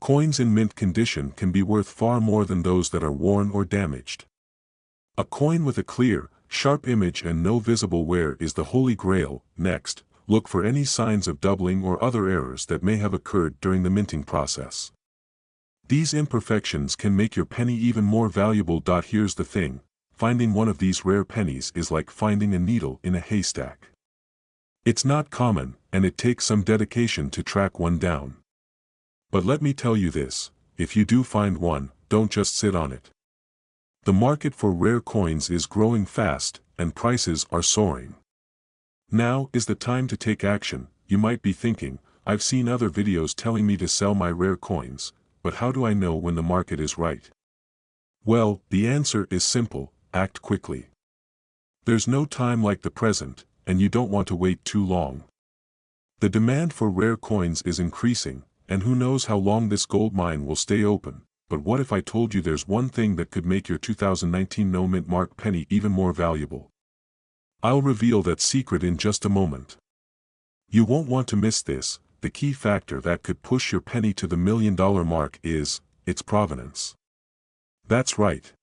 Coins in mint condition can be worth far more than those that are worn or damaged. A coin with a clear, sharp image and no visible wear is the holy grail. Next, look for any signs of doubling or other errors that may have occurred during the minting process. These imperfections can make your penny even more valuable. Here's the thing: finding one of these rare pennies is like finding a needle in a haystack. It's not common, and it takes some dedication to track one down. But let me tell you this: if you do find one, don't just sit on it. The market for rare coins is growing fast, and prices are soaring. Now is the time to take action. You might be thinking, I've seen other videos telling me to sell my rare coins, but how do I know when the market is right? Well, the answer is simple: act quickly. There's no time like the present, and you don't want to wait too long. The demand for rare coins is increasing, and who knows how long this gold mine will stay open. But what if I told you there's one thing that could make your 2019 no mint mark penny even more valuable? I'll reveal that secret in just a moment. You won't want to miss this. The key factor that could push your penny to the $1 million mark is its provenance. That's right.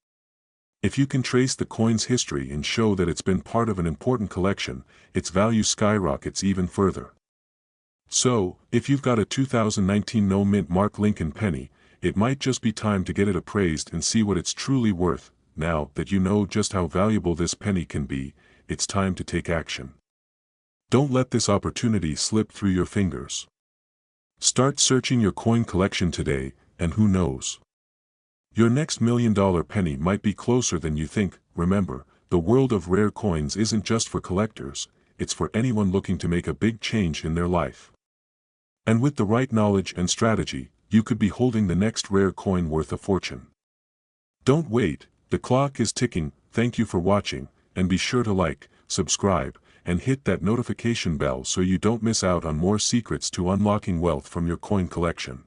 If you can trace the coin's history and show that it's been part of an important collection, its value skyrockets even further. So, if you've got a 2019 no mint mark Lincoln penny, it might just be time to get it appraised and see what it's truly worth. Now that you know just how valuable this penny can be, it's time to take action. Don't let this opportunity slip through your fingers. Start searching your coin collection today, and who knows? Your next $1 million penny might be closer than you think. Remember, the world of rare coins isn't just for collectors, it's for anyone looking to make a big change in their life. And with the right knowledge and strategy, you could be holding the next rare coin worth a fortune. Don't wait, the clock is ticking. Thank you for watching, and be sure to like, subscribe, and hit that notification bell so you don't miss out on more secrets to unlocking wealth from your coin collection.